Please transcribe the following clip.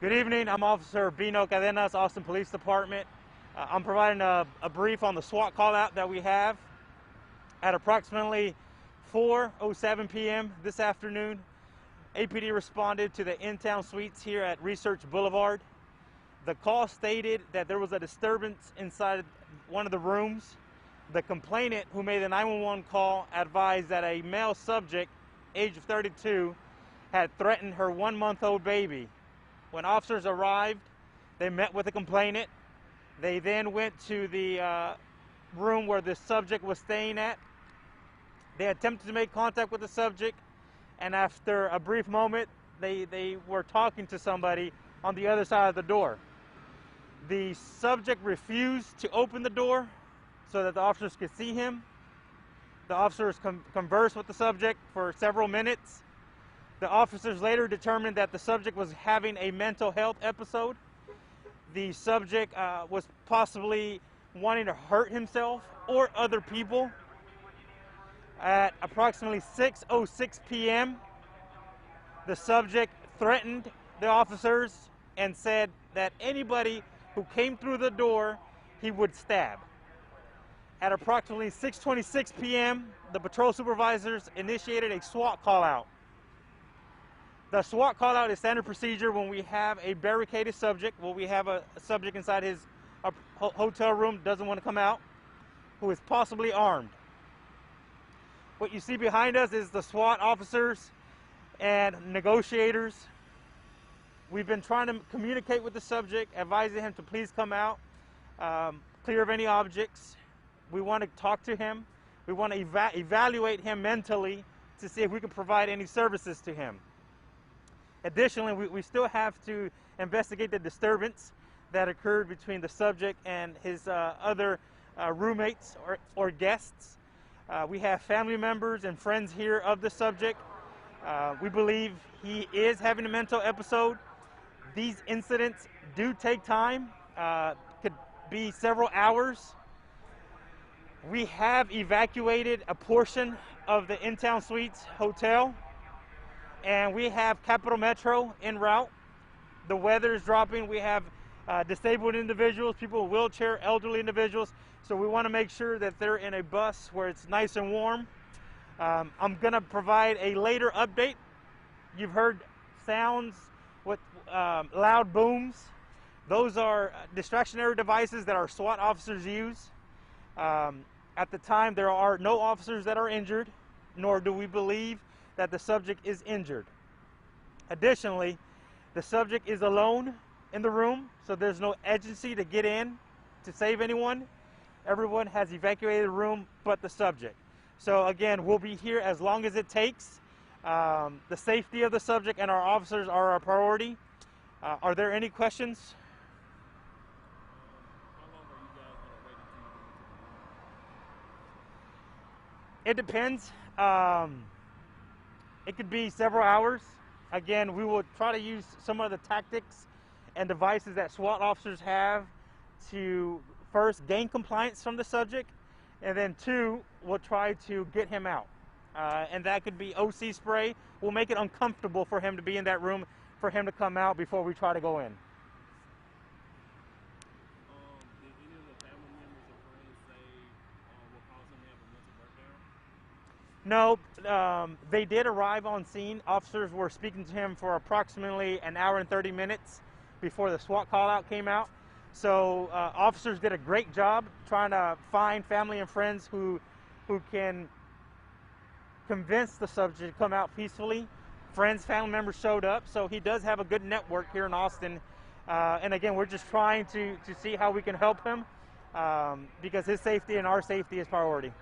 Good evening. I'm Officer Bino Cadenas, Austin Police Department. I'm providing a brief on the SWAT call out that we have. At approximately 4:07 p.m. this afternoon, APD responded to the InTown Suites here at Research Boulevard. The call stated that there was a disturbance inside one of the rooms. The complainant, who made the 911 call, advised that a male subject, age of 32, had threatened her 1-month-old baby. When officers arrived, they met with the complainant. They then went to the room where the subject was staying at. They attempted to make contact with the subject, and after a brief moment, they were talking to somebody on the other side of the door. The subject refused to open the door so that the officers could see him. The officers conversed with the subject for several minutes. The officers later determined that the subject was having a mental health episode. The subject was possibly wanting to hurt himself or other people. At approximately 6:06 p.m., the subject threatened the officers and said that anybody who came through the door, he would stab. At approximately 6:26 p.m., the patrol supervisors initiated a SWAT call out. The SWAT call out is standard procedure when we have a barricaded subject, when we have a subject inside his hotel room, doesn't want to come out, who is possibly armed. What you see behind us is the SWAT officers and negotiators. We've been trying to communicate with the subject, advising him to please come out, clear of any objects. We want to talk to him. We want to evaluate him mentally to see if we can provide any services to him. Additionally, we still have to investigate the disturbance that occurred between the subject and his other roommates or guests. We have family members and friends here of the subject. We believe he is having a mental episode. These incidents do take time, could be several hours. We have evacuated a portion of the InTown Suites hotel, and we have Capital Metro en route. The weather is dropping. We have disabled individuals, people in wheelchair, elderly individuals, so we want to make sure that they're in a bus where it's nice and warm. I'm going to provide a later update. You've heard sounds with loud booms. Those are distractionary devices that our SWAT officers use. At the time, there are no officers that are injured, nor do we believe that the subject is injured. Additionally, the subject is alone in the room, so there's no agency to get in to save anyone. Everyone has evacuated the room but the subject. So again, we'll be here as long as it takes. The safety of the subject and our officers are our priority. Are there any questions? It depends. It could be several hours. Again, we will try to use some of the tactics and devices that SWAT officers have to first gain compliance from the subject, and then two, we'll try to get him out. And that could be OC spray. We'll make it uncomfortable for him to be in that room, for him to come out before we try to go in. Did any of the family members or friends say what caused him to have a mental breakdown? No, they did arrive on scene. Officers were speaking to him for approximately an hour and 30 minutes before the SWAT call out came out. So officers did a great job trying to find family and friends who can convince the subject to come out peacefully. Friends, family members showed up, so he does have a good network here in Austin. And again, we're just trying to see how we can help him because his safety and our safety is priority.